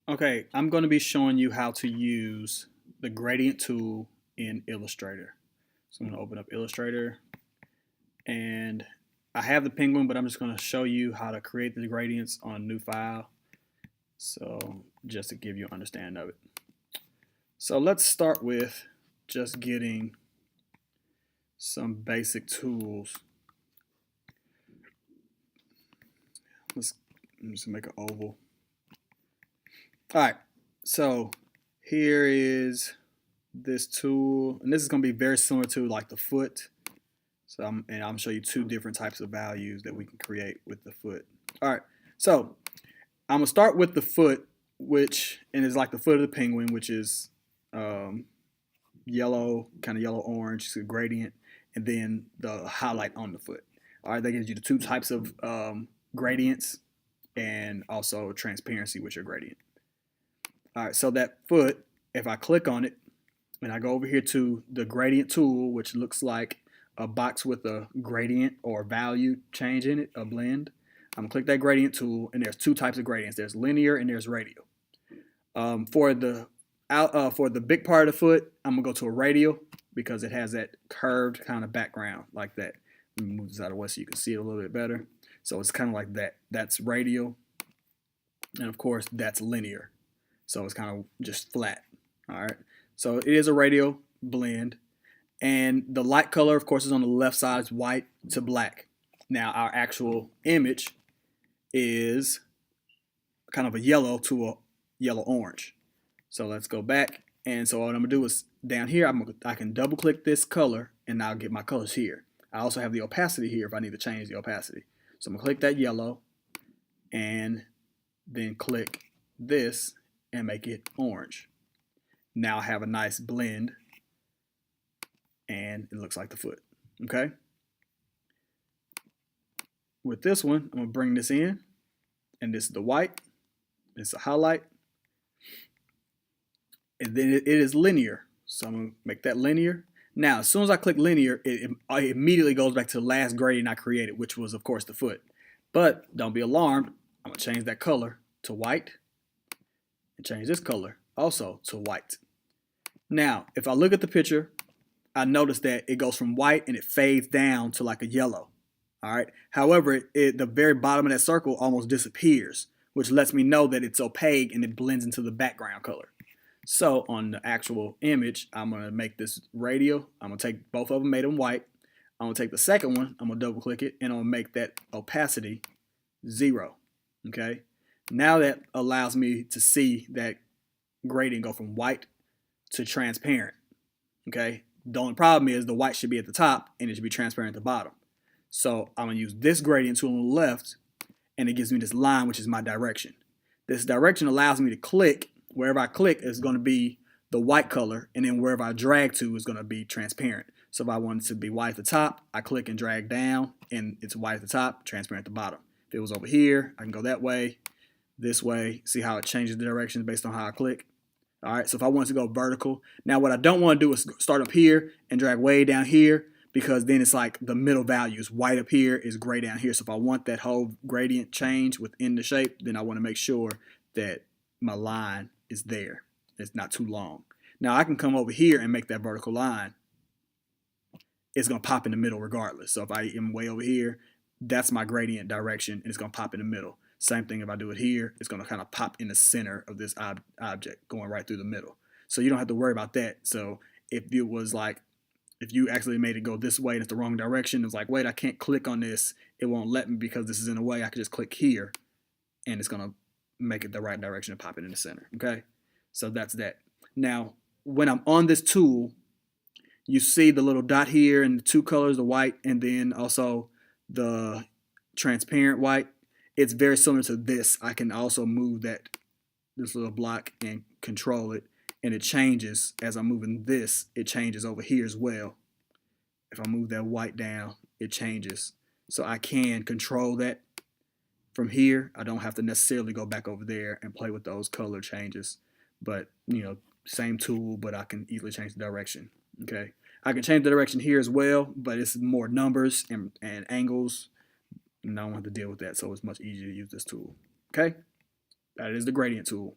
Okay, I'm going to be showing you how to use the gradient tool in Illustrator. So I'm going to open up Illustrator and I have the penguin, but I'm just going to show you how to create the gradients on a new file. So just to give you an understanding of it. So let's start with just getting some basic tools. I'm just make an oval. All right, so here is this tool, and this is going to be very similar to like the foot. So I'm show you two different types of values that we can create with the foot. All right, so I'm gonna start with the foot, which and is like the foot of the penguin, which is yellow, kind of yellow orange, so gradient, and then the highlight on the foot. All right, that gives you the two types of gradients and also transparency with your gradient. All right, so that foot, if I click on it and I go over here to the gradient tool, which looks like a box with a gradient or value change in it, a blend. I'm gonna click that gradient tool, and there's two types of gradients. There's linear and there's radial. For the big part of the foot, I'm gonna go to a radial because it has that curved kind of background like that. Let me move this out of the way so you can see it a little bit better. So it's kind of like that. That's radial, and of course that's linear. So it's kind of just flat. All right. So it is a radial blend. And the light color, of course, is on the left side. It's white to black. Now, our actual image is kind of a yellow to a yellow orange. So let's go back. And so what I'm going to do is down here, I can double click this color and I'll get my colors here. I also have the opacity here if I need to change the opacity. So I'm going to click that yellow and then click this and make it orange. Now I have a nice blend and it looks like the foot. Okay. With this one, I'm gonna bring this in, and this is the white. It's a highlight, and then it is linear. So I'm gonna make that linear. Now, as soon as I click linear, it immediately goes back to the last gradient I created, which was, of course, the foot. But don't be alarmed. I'm gonna change that color to white, and change this color also to white. Now, if I look at the picture, I notice that it goes from white and it fades down to like a yellow. All right. However, the very bottom of that circle almost disappears, which lets me know that it's opaque and it blends into the background color. So on the actual image, I'm going to make this radial. I'm going to take both of them, made them white. I'm going to take the second one, I'm going to double click it, and I'm going to make that opacity 0. Okay. Now that allows me to see that gradient go from white to transparent. Okay. The only problem is the white should be at the top and it should be transparent at the bottom. So I'm going to use this gradient tool on the left, and it gives me this line, which is my direction. This direction allows me to click. Wherever I click is going to be the white color, and then wherever I drag to is going to be transparent. So if I want it to be white at the top, I click and drag down, and it's white at the top, transparent at the bottom. If it was over here, I can go that way, this way. See how it changes the directions based on how I click. All right, so if I want to go vertical, now what I don't want to do is start up here and drag way down here, because then it's like the middle value is white up here, is gray down here. So if I want that whole gradient change within the shape, then I want to make sure that my line is there. It's not too long. Now I can come over here and make that vertical line. It's going to pop in the middle regardless. So if I am way over here, that's my gradient direction, and it's going to pop in the middle. Same thing if I do it here, it's going to kind of pop in the center of this object, going right through the middle. So you don't have to worry about that. So if it was like, if you actually made it go this way and it's the wrong direction, it's like, wait, I can't click on this. It won't let me because this is in the way. I can just click here, and it's going to make it the right direction and pop it in the center. Okay, so that's that. Now, when I'm on this tool, you see the little dot here and the two colors, the white and then also the transparent white. It's very similar to this. I can also move this little block and control it, and it changes as I'm moving this. It changes over here as well. If I move that white down, it changes. So I can control that from here. I don't have to necessarily go back over there and play with those color changes. But, you know, same tool, but I can easily change the direction. Okay. I can change the direction here as well, but it's more numbers and angles, and I don't have to deal with that, so it's much easier to use this tool. Okay, that is the gradient tool.